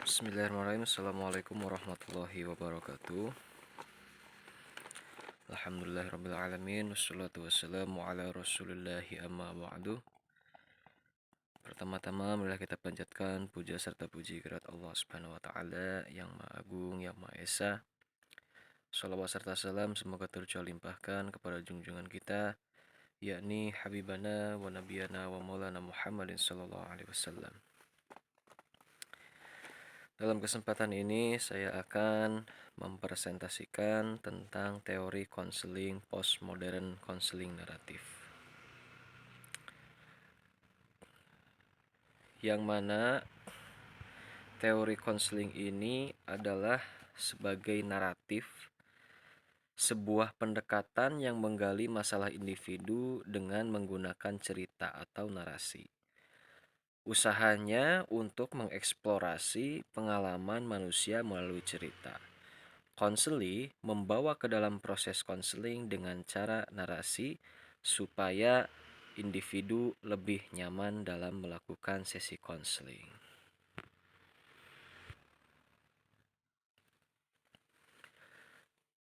Bismillahirrahmanirrahim. Assalamualaikum warahmatullahi wabarakatuh. Alhamdulillahirrabbilalamin. Wassalatu wassalamu ala rasulillahi amma ba'du. Pertama-tama marilah kita panjatkan puja serta puji kehadirat Allah Subhanahu wa taala yang Maha Agung, yang Maha Esa. Shalawat serta salam semoga tercurah limpahkan kepada junjungan kita, yakni Habibana wa Nabiyana wa Maulana Muhammadin sallallahu alaihi wasallam. Dalam kesempatan ini saya akan mempresentasikan tentang teori konseling postmodern konseling naratif. Yang mana teori konseling ini adalah sebagai naratif, sebuah pendekatan yang menggali masalah individu dengan menggunakan cerita atau narasi. Usahanya untuk mengeksplorasi pengalaman manusia melalui cerita. Konseli membawa ke dalam proses konseling dengan cara narasi supaya individu lebih nyaman dalam melakukan sesi konseling.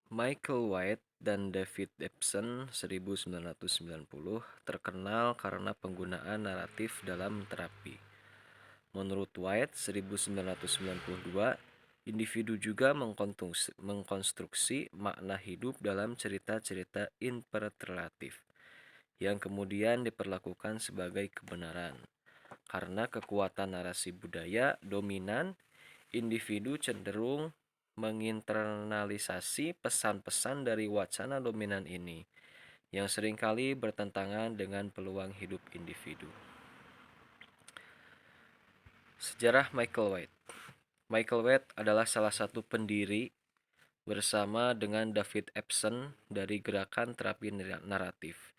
Michael White dan David Epson 1990 terkenal karena penggunaan naratif dalam terapi. Menurut White 1992, individu juga mengkonstruksi makna hidup dalam cerita-cerita interpretatif yang kemudian diperlakukan sebagai kebenaran. Karena kekuatan narasi budaya dominan, individu cenderung menginternalisasi pesan-pesan dari wacana dominan ini, yang seringkali bertentangan dengan peluang hidup individu. Sejarah Michael White. Michael White adalah salah satu pendiri bersama dengan David Epson dari gerakan terapi naratif.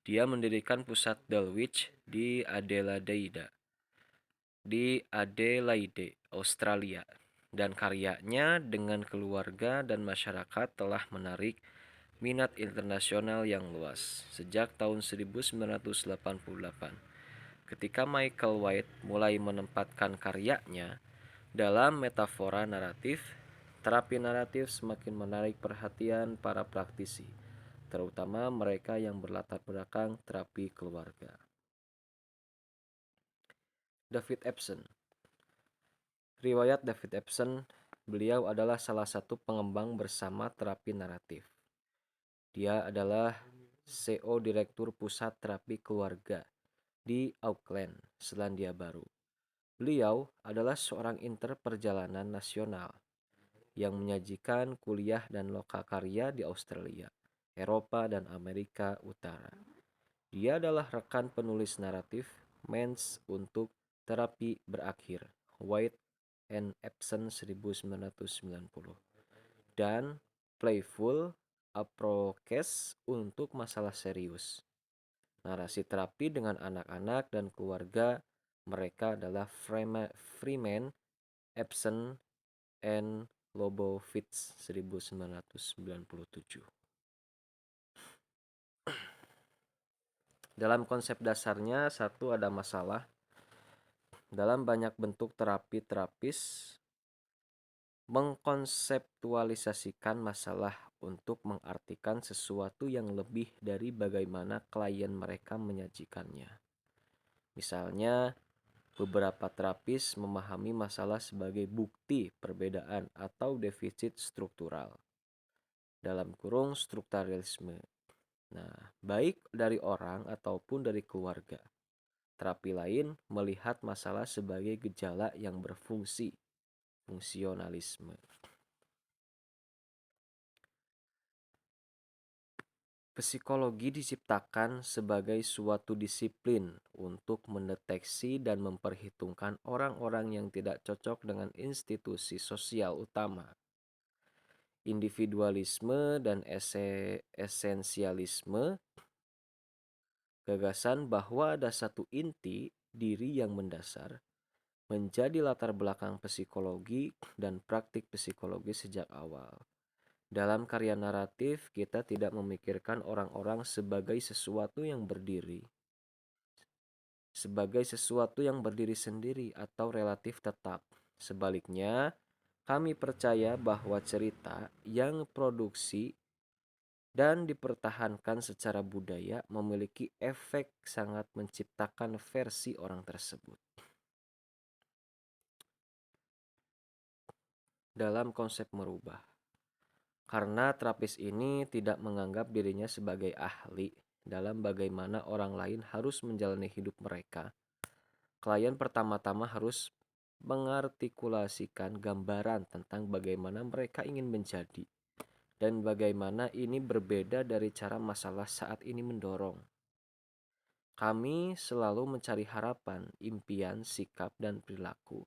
Dia mendirikan pusat Dulwich di Adelaide, Australia, dan karyanya dengan keluarga dan masyarakat telah menarik minat internasional yang luas sejak tahun 1988. Ketika Michael White mulai menempatkan karyanya dalam metafora naratif, terapi naratif semakin menarik perhatian para praktisi, terutama mereka yang berlatar belakang terapi keluarga. David Epson. Riwayat David Epson, beliau adalah salah satu pengembang bersama terapi naratif. Dia adalah CEO Direktur Pusat Terapi Keluarga di Auckland, Selandia Baru. Beliau adalah seorang interperjalanan nasional yang menyajikan kuliah dan lokakarya di Australia, Eropa, dan Amerika Utara. Dia adalah rekan penulis naratif Mens untuk Terapi Berakhir, White and Epson 1990, dan Playful Approaches untuk masalah serius. Narasi terapi dengan anak-anak dan keluarga mereka adalah Freeman, Epson, and Lobovitz 1997. Dalam konsep dasarnya, satu, ada masalah. Dalam banyak bentuk terapi terapis mengkonseptualisasikan masalah untuk mengartikan sesuatu yang lebih dari bagaimana klien mereka menyajikannya. Misalnya, beberapa terapis memahami masalah sebagai bukti perbedaan atau defisit struktural. Dalam kurung strukturalisme. Nah, baik dari orang ataupun dari keluarga. Terapi lain melihat masalah sebagai gejala yang berfungsi, fungsionalisme. Psikologi diciptakan sebagai suatu disiplin untuk mendeteksi dan memperhitungkan orang-orang yang tidak cocok dengan institusi sosial utama. Individualisme dan esensialisme, gagasan bahwa ada satu inti diri yang mendasar, menjadi latar belakang psikologi dan praktik psikologi sejak awal. Dalam karya naratif, kita tidak memikirkan orang-orang sebagai sesuatu yang berdiri sendiri atau relatif tetap. Sebaliknya, kami percaya bahwa cerita yang produksi dan dipertahankan secara budaya memiliki efek sangat menciptakan versi orang tersebut. Dalam konsep merubah, karena terapis ini tidak menganggap dirinya sebagai ahli dalam bagaimana orang lain harus menjalani hidup mereka, klien pertama-tama harus mengartikulasikan gambaran tentang bagaimana mereka ingin menjadi dan bagaimana ini berbeda dari cara masalah saat ini mendorong. Kami selalu mencari harapan, impian, sikap, dan perilaku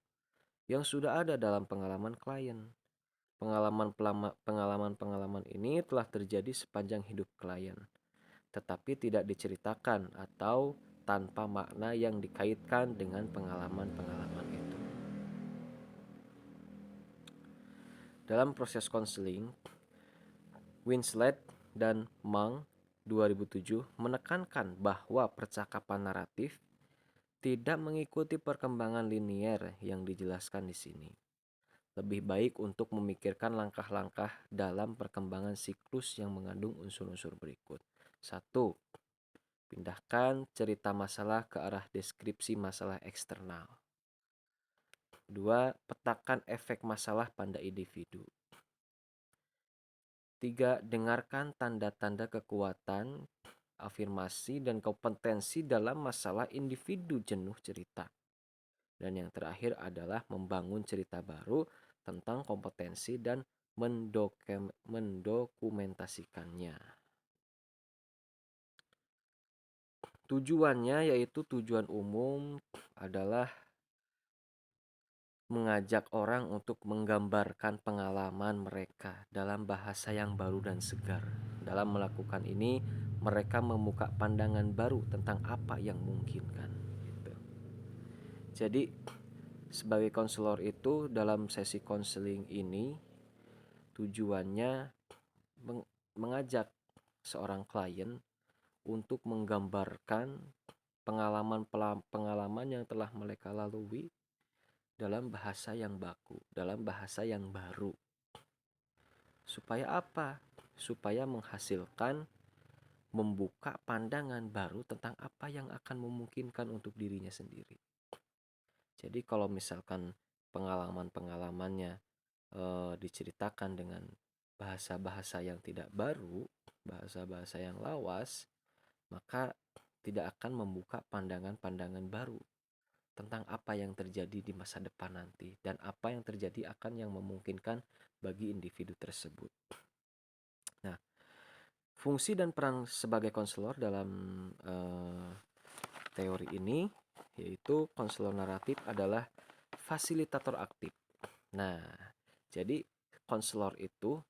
yang sudah ada dalam pengalaman klien. Pengalaman-pengalaman ini telah terjadi sepanjang hidup klien, tetapi tidak diceritakan atau tanpa makna yang dikaitkan dengan pengalaman-pengalaman itu. Dalam proses konseling, Winslet dan Mang 2007 menekankan bahwa percakapan naratif tidak mengikuti perkembangan linier yang dijelaskan di sini. Lebih baik untuk memikirkan langkah-langkah dalam perkembangan siklus yang mengandung unsur-unsur berikut. 1. Pindahkan cerita masalah ke arah deskripsi masalah eksternal. 2. Petakan efek masalah pada individu. 3. Dengarkan tanda-tanda kekuatan, afirmasi, dan kompetensi dalam masalah individu jenuh cerita. Dan yang terakhir adalah membangun cerita baru tentang kompetensi dan mendokumentasikannya. Tujuannya yaitu tujuan umum adalah mengajak orang untuk menggambarkan pengalaman mereka dalam bahasa yang baru dan segar. Dalam melakukan ini, mereka membuka pandangan baru tentang apa yang mungkin kan. Gitu. Jadi sebagai konselor itu dalam sesi konseling ini tujuannya mengajak seorang klien untuk menggambarkan pengalaman yang telah mereka lalui dalam bahasa yang baku, dalam bahasa yang baru. Supaya apa? Supaya menghasilkan membuka pandangan baru tentang apa yang akan memungkinkan untuk dirinya sendiri. Jadi kalau misalkan pengalaman-pengalamannya diceritakan dengan bahasa-bahasa yang tidak baru, bahasa-bahasa yang lawas, maka tidak akan membuka pandangan-pandangan baru tentang apa yang terjadi di masa depan nanti dan apa yang terjadi akan yang memungkinkan bagi individu tersebut. Nah, fungsi dan peran sebagai konselor dalam teori ini yaitu konselor naratif adalah fasilitator aktif. Nah, jadi konselor itu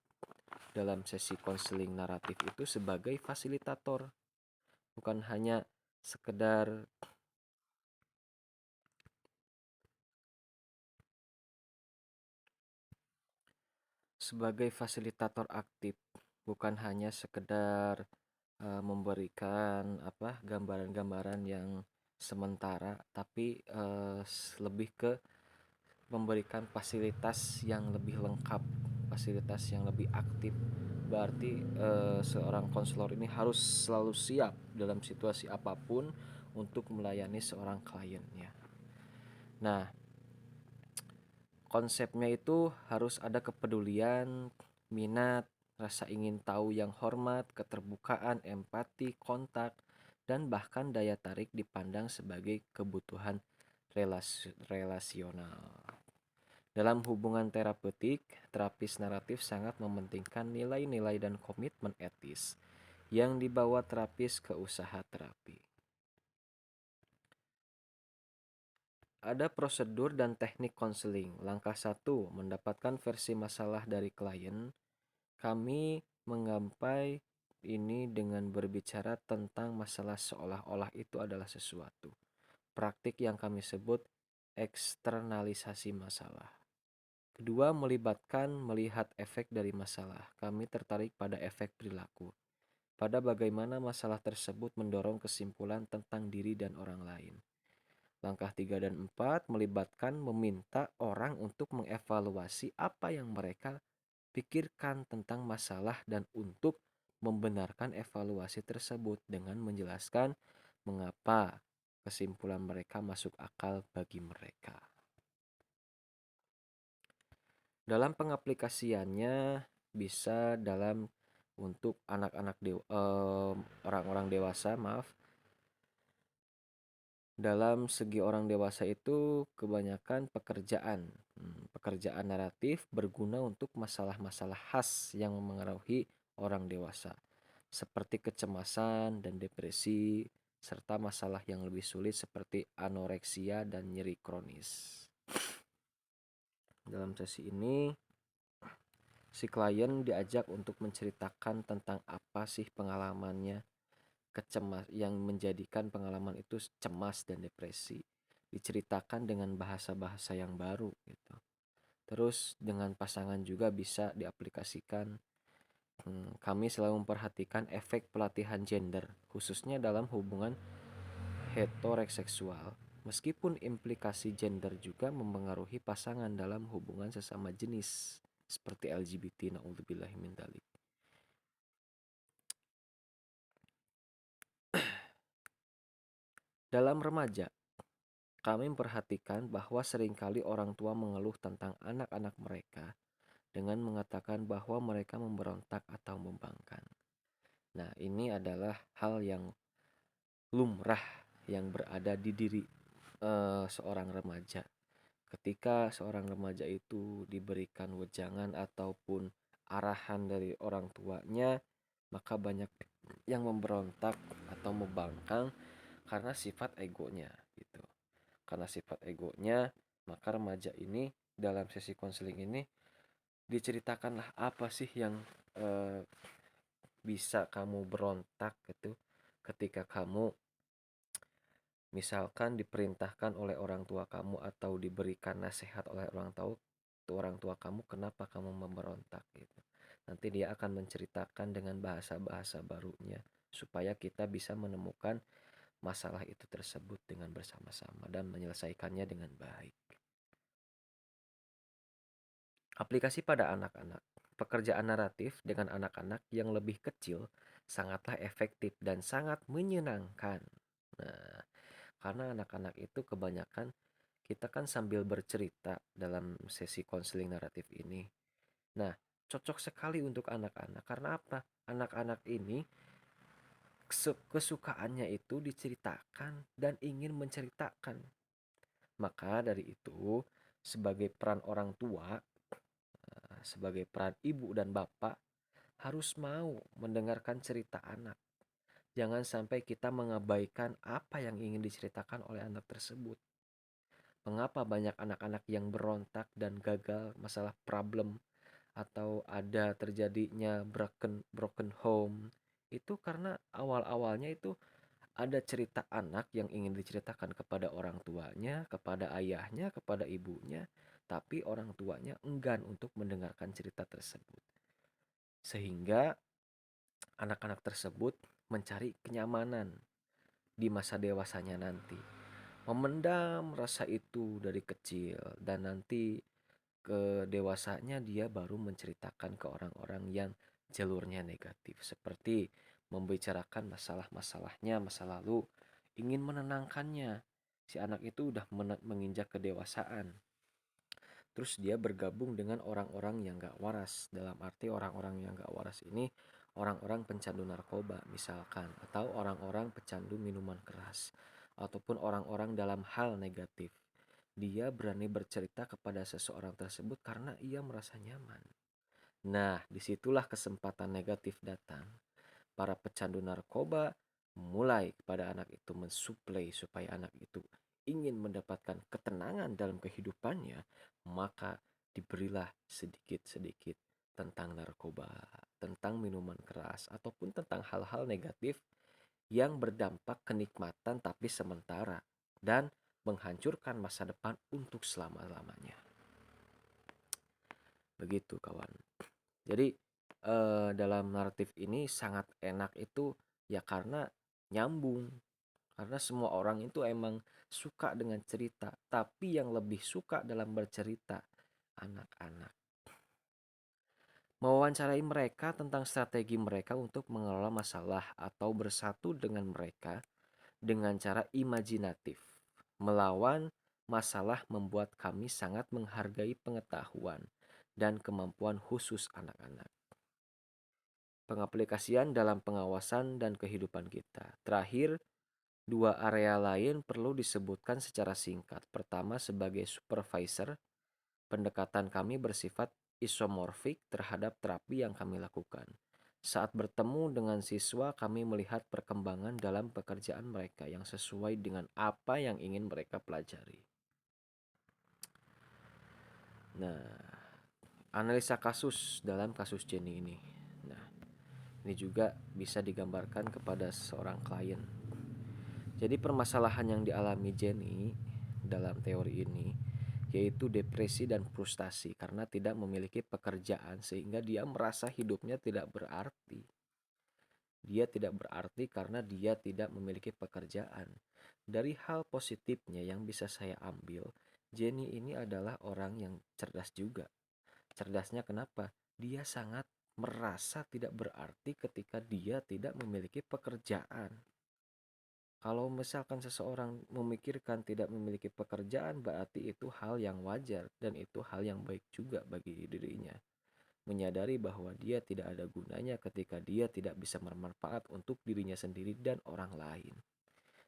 dalam sesi konseling naratif itu sebagai fasilitator, bukan hanya sekedar sebagai fasilitator aktif, bukan hanya sekedar memberikan gambaran-gambaran yang sementara, tapi lebih ke memberikan fasilitas yang lebih lengkap, fasilitas yang lebih aktif. Berarti seorang konselor ini harus selalu siap dalam situasi apapun untuk melayani seorang kliennya. Nah, konsepnya itu harus ada kepedulian, minat, rasa ingin tahu yang hormat, keterbukaan, empati, kontak, dan bahkan daya tarik dipandang sebagai kebutuhan relasional. Dalam hubungan terapeutik, terapis naratif sangat mementingkan nilai-nilai dan komitmen etis yang dibawa terapis ke usaha terapi. Ada prosedur dan teknik konseling. Langkah 1, mendapatkan versi masalah dari klien. Kami menggampai ini dengan berbicara tentang masalah seolah-olah itu adalah sesuatu. Praktik yang kami sebut eksternalisasi masalah. Kedua, melibatkan melihat efek dari masalah. Kami tertarik pada efek perilaku, pada bagaimana masalah tersebut mendorong kesimpulan tentang diri dan orang lain. Langkah 3 dan 4 melibatkan meminta orang untuk mengevaluasi apa yang mereka pikirkan tentang masalah dan untuk membenarkan evaluasi tersebut dengan menjelaskan mengapa kesimpulan mereka masuk akal bagi mereka. Dalam pengaplikasiannya bisa dalam untuk orang-orang dewasa, dalam segi orang dewasa itu kebanyakan pekerjaan naratif berguna untuk masalah-masalah khas yang memengaruhi orang dewasa, seperti kecemasan dan depresi, serta masalah yang lebih sulit seperti anoreksia dan nyeri kronis. Dalam sesi ini, si klien diajak untuk menceritakan tentang apa sih pengalamannya yang menjadikan pengalaman itu cemas dan depresi. Diceritakan dengan bahasa-bahasa yang baru gitu. Terus dengan pasangan juga bisa diaplikasikan. Kami selalu memperhatikan efek pelatihan gender, khususnya dalam hubungan heteroseksual. Meskipun implikasi gender juga mempengaruhi pasangan dalam hubungan sesama jenis, seperti LGBT, na'udzubillahi min dzalik. Dalam remaja, kami memperhatikan bahwa seringkali orang tua mengeluh tentang anak-anak mereka dengan mengatakan bahwa mereka memberontak atau membangkang. Nah, ini adalah hal yang lumrah yang berada di diri seorang remaja. Ketika seorang remaja itu diberikan wejangan ataupun arahan dari orang tuanya, maka banyak yang memberontak atau membangkang karena sifat egonya gitu. Karena sifat egonya, maka remaja ini dalam sesi konseling ini diceritakanlah apa sih yang eh, bisa kamu berontak gitu ketika kamu misalkan diperintahkan oleh orang tua kamu atau diberikan nasihat oleh orang tua kamu, kenapa kamu memberontak gitu. Nanti dia akan menceritakan dengan bahasa-bahasa barunya supaya kita bisa menemukan masalah itu tersebut dengan bersama-sama dan menyelesaikannya dengan baik. Aplikasi pada anak-anak. Pekerjaan naratif dengan anak-anak yang lebih kecil sangatlah efektif dan sangat menyenangkan. Nah, karena anak-anak itu kebanyakan kita kan sambil bercerita dalam sesi konseling naratif ini. Nah, cocok sekali untuk anak-anak. Karena apa? Anak-anak ini kesukaannya itu diceritakan dan ingin menceritakan. Maka dari itu, sebagai peran orang tua, sebagai peran ibu dan bapak, harus mau mendengarkan cerita anak. Jangan sampai kita mengabaikan apa yang ingin diceritakan oleh anak tersebut. Mengapa banyak anak-anak yang berontak dan gagal masalah problem atau ada terjadinya broken home? Itu karena awal-awalnya itu ada cerita anak yang ingin diceritakan kepada orang tuanya, kepada ayahnya, kepada ibunya, tapi orang tuanya enggan untuk mendengarkan cerita tersebut. Sehingga anak-anak tersebut mencari kenyamanan di masa dewasanya nanti. Memendam rasa itu dari kecil dan nanti ke dewasanya dia baru menceritakan ke orang-orang yang jalurnya negatif, seperti membicarakan masalah-masalahnya masa lalu, ingin menenangkannya. Si anak itu udah menginjak kedewasaan, terus dia bergabung dengan orang-orang yang gak waras. Dalam arti orang-orang yang gak waras ini orang-orang pecandu narkoba misalkan, atau orang-orang pecandu minuman keras, ataupun orang-orang dalam hal negatif. Dia berani bercerita kepada seseorang tersebut karena ia merasa nyaman. Nah, disitulah kesempatan negatif datang. Para pecandu narkoba mulai kepada anak itu mensuplai supaya anak itu ingin mendapatkan ketenangan dalam kehidupannya, maka diberilah sedikit-sedikit tentang narkoba, tentang minuman keras, ataupun tentang hal-hal negatif yang berdampak kenikmatan tapi sementara dan menghancurkan masa depan untuk selama-lamanya. Begitu kawan. Jadi dalam naratif ini sangat enak itu ya karena nyambung. Karena semua orang itu emang suka dengan cerita, tapi yang lebih suka dalam bercerita anak-anak. Mewawancarai mereka tentang strategi mereka untuk mengelola masalah atau bersatu dengan mereka dengan cara imajinatif. Melawan masalah membuat kami sangat menghargai pengetahuan dan kemampuan khusus anak-anak. Pengaplikasian dalam pengawasan dan kehidupan kita. Terakhir, dua area lain perlu disebutkan secara singkat. Pertama, sebagai supervisor, pendekatan kami bersifat isomorfik terhadap terapi yang kami lakukan. Saat bertemu dengan siswa, kami melihat perkembangan dalam pekerjaan mereka yang sesuai dengan apa yang ingin mereka pelajari. Nah, analisa kasus dalam kasus Jenny ini. Nah, ini juga bisa digambarkan kepada seorang klien. Jadi permasalahan yang dialami Jenny dalam teori ini yaitu depresi dan frustasi karena tidak memiliki pekerjaan sehingga dia merasa hidupnya tidak berarti. Dia tidak berarti karena dia tidak memiliki pekerjaan. Dari hal positifnya yang bisa saya ambil, Jenny ini adalah orang yang cerdas juga. Cerdasnya kenapa? Dia sangat merasa tidak berarti ketika dia tidak memiliki pekerjaan. Kalau misalkan seseorang memikirkan tidak memiliki pekerjaan, berarti itu hal yang wajar dan itu hal yang baik juga bagi dirinya. Menyadari bahwa dia tidak ada gunanya ketika dia tidak bisa bermanfaat untuk dirinya sendiri dan orang lain.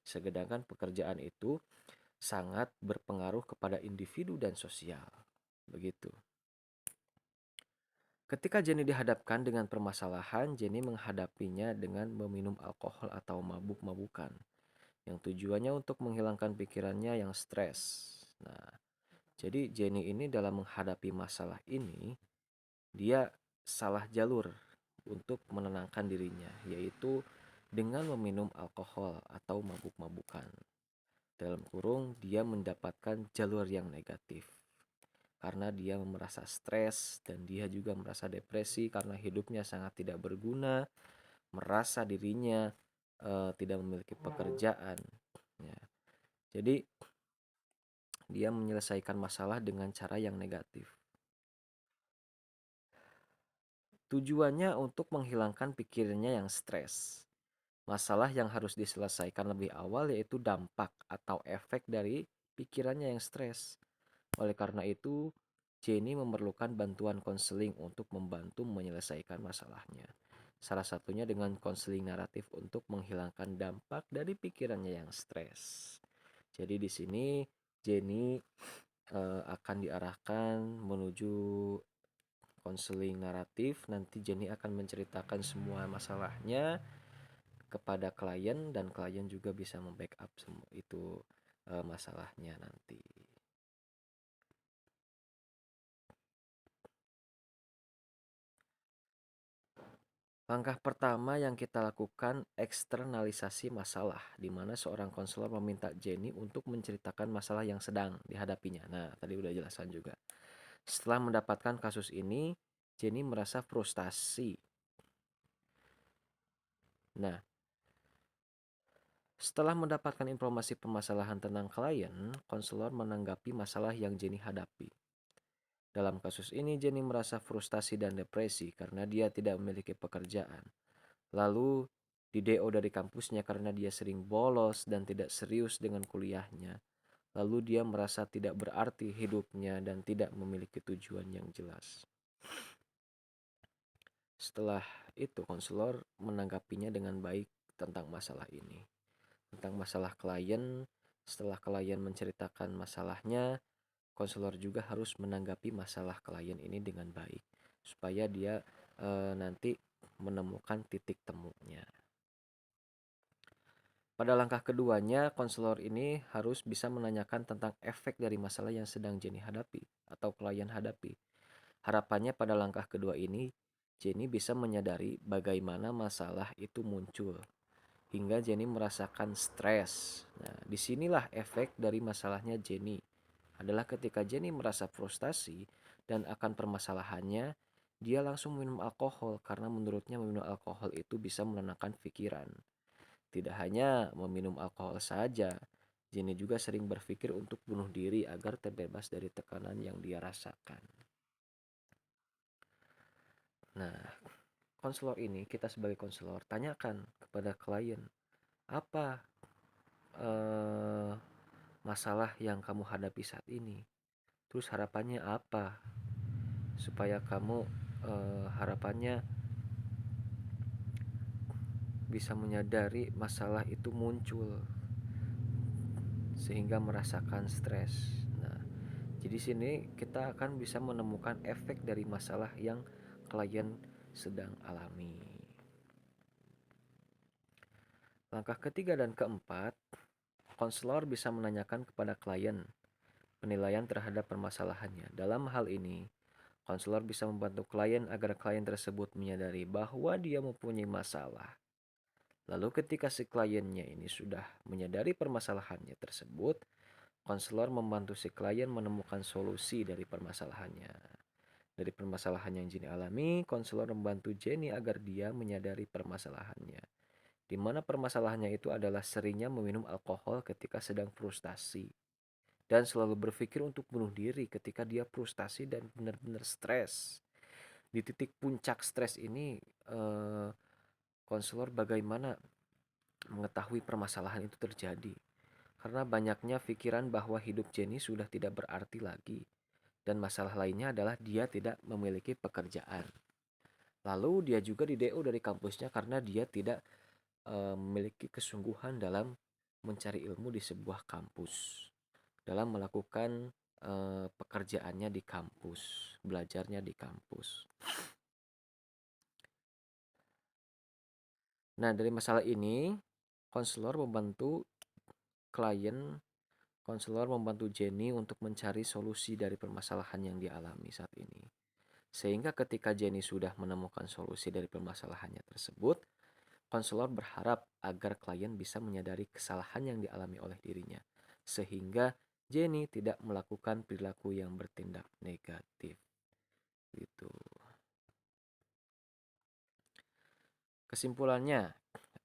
Sedangkan pekerjaan itu sangat berpengaruh kepada individu dan sosial. Begitu. Ketika Jenny dihadapkan dengan permasalahan, Jenny menghadapinya dengan meminum alkohol atau mabuk-mabukan yang tujuannya untuk menghilangkan pikirannya yang stres. Nah, jadi Jenny ini dalam menghadapi masalah ini, dia salah jalur untuk menenangkan dirinya, yaitu dengan meminum alkohol atau mabuk-mabukan. Dalam kurung, dia mendapatkan jalur yang negatif. Karena dia merasa stres dan dia juga merasa depresi karena hidupnya sangat tidak berguna, merasa dirinya tidak memiliki pekerjaan. Ya. Jadi dia menyelesaikan masalah dengan cara yang negatif. Tujuannya untuk menghilangkan pikirannya yang stres. Masalah yang harus diselesaikan lebih awal yaitu dampak atau efek dari pikirannya yang stres. Oleh karena itu, Jenny memerlukan bantuan konseling untuk membantu menyelesaikan masalahnya. Salah satunya dengan konseling naratif untuk menghilangkan dampak dari pikirannya yang stres. Jadi di sini Jenny akan diarahkan menuju konseling naratif. Nanti Jenny akan menceritakan semua masalahnya kepada klien dan klien juga bisa membackup semua itu masalahnya nanti. Langkah pertama yang kita lakukan eksternalisasi masalah, di mana seorang konselor meminta Jenny untuk menceritakan masalah yang sedang dihadapinya. Nah, tadi udah jelasan juga. Setelah mendapatkan kasus ini, Jenny merasa frustasi. Nah, setelah mendapatkan informasi permasalahan tentang klien, konselor menanggapi masalah yang Jenny hadapi. Dalam kasus ini, Jenny merasa frustasi dan depresi karena dia tidak memiliki pekerjaan. Lalu di DO dari kampusnya karena dia sering bolos dan tidak serius dengan kuliahnya. Lalu dia merasa tidak berarti hidupnya dan tidak memiliki tujuan yang jelas. Setelah itu konselor menanggapinya dengan baik tentang masalah ini. Tentang masalah klien, setelah klien menceritakan masalahnya, konselor juga harus menanggapi masalah klien ini dengan baik supaya dia nanti menemukan titik temunya. Pada langkah keduanya, konselor ini harus bisa menanyakan tentang efek dari masalah yang sedang Jenny hadapi atau klien hadapi. Harapannya pada langkah kedua ini, Jenny bisa menyadari bagaimana masalah itu muncul hingga Jenny merasakan stres. Nah, disinilah efek dari masalahnya Jenny adalah ketika Jenny merasa frustasi dan akan permasalahannya, dia langsung minum alkohol karena menurutnya minum alkohol itu bisa menenangkan pikiran. Tidak hanya meminum alkohol saja, Jenny juga sering berpikir untuk bunuh diri agar terbebas dari tekanan yang dia rasakan. Nah, konselor ini, kita sebagai konselor, tanyakan kepada klien, apa eh, masalah yang kamu hadapi saat ini? Terus harapannya apa? Supaya kamu harapannya bisa menyadari masalah itu muncul sehingga merasakan stres. Nah, jadi sini kita akan bisa menemukan efek dari masalah yang klien sedang alami. Langkah ketiga dan keempat, konselor bisa menanyakan kepada klien penilaian terhadap permasalahannya. Dalam hal ini, konselor bisa membantu klien agar klien tersebut menyadari bahwa dia mempunyai masalah. Lalu ketika si kliennya ini sudah menyadari permasalahannya tersebut, konselor membantu si klien menemukan solusi dari permasalahannya. Dari permasalahan yang Jenny alami, konselor membantu Jenny agar dia menyadari permasalahannya. Di mana permasalahannya itu adalah seringnya meminum alkohol ketika sedang frustasi. Dan selalu berpikir untuk bunuh diri ketika dia frustasi dan benar-benar stres. Di titik puncak stres ini, konselor bagaimana mengetahui permasalahan itu terjadi. Karena banyaknya pikiran bahwa hidup Jenny sudah tidak berarti lagi. Dan masalah lainnya adalah dia tidak memiliki pekerjaan. Lalu dia juga di DO dari kampusnya karena dia tidak memiliki kesungguhan dalam mencari ilmu di sebuah kampus. Dalam melakukan pekerjaannya di kampus, belajarnya di kampus. Nah, dari masalah ini, konselor membantu klien, konselor membantu Jenny untuk mencari solusi dari permasalahan yang dialami saat ini. Sehingga ketika Jenny sudah menemukan solusi dari permasalahannya tersebut, konselor berharap agar klien bisa menyadari kesalahan yang dialami oleh dirinya. Sehingga Jenny tidak melakukan perilaku yang bertindak negatif. Gitu. Kesimpulannya,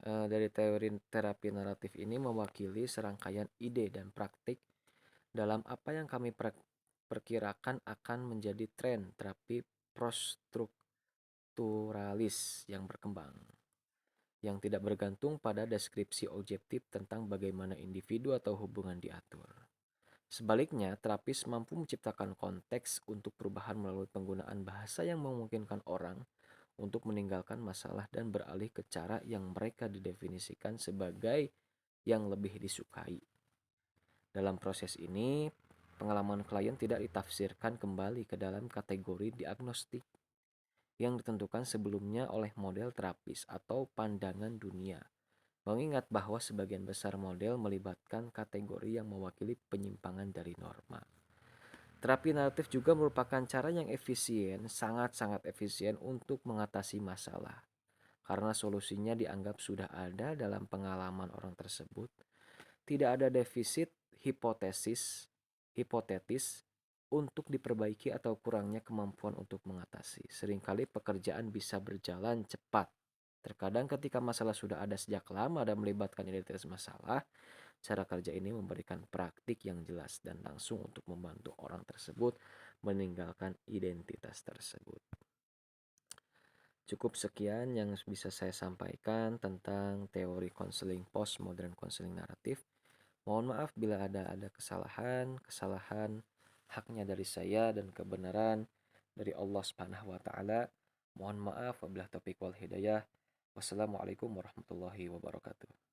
dari teori terapi naratif ini mewakili serangkaian ide dan praktik dalam apa yang kami perkirakan akan menjadi tren terapi prostrukturalis yang berkembang, yang tidak bergantung pada deskripsi objektif tentang bagaimana individu atau hubungan diatur. Sebaliknya, terapis mampu menciptakan konteks untuk perubahan melalui penggunaan bahasa yang memungkinkan orang untuk meninggalkan masalah dan beralih ke cara yang mereka didefinisikan sebagai yang lebih disukai. Dalam proses ini, pengalaman klien tidak ditafsirkan kembali ke dalam kategori diagnostik yang ditentukan sebelumnya oleh model terapis atau pandangan dunia. Mengingat bahwa sebagian besar model melibatkan kategori yang mewakili penyimpangan dari norma. Terapi naratif juga merupakan cara yang efisien, sangat-sangat efisien untuk mengatasi masalah. Karena solusinya dianggap sudah ada dalam pengalaman orang tersebut, tidak ada defisit hipotetis untuk diperbaiki atau kurangnya kemampuan untuk mengatasi. Seringkali pekerjaan bisa berjalan cepat. Terkadang ketika masalah sudah ada sejak lama dan melibatkan identitas masalah, cara kerja ini memberikan praktik yang jelas dan langsung untuk membantu orang tersebut meninggalkan identitas tersebut. Cukup sekian yang bisa saya sampaikan tentang teori konseling postmodern konseling naratif. Mohon maaf bila ada kesalahan haknya dari saya dan kebenaran dari Allah Subhanahu wa taala. Mohon maaf wabillahi taufiq wal hidayah. Wassalamualaikum warahmatullahi wabarakatuh.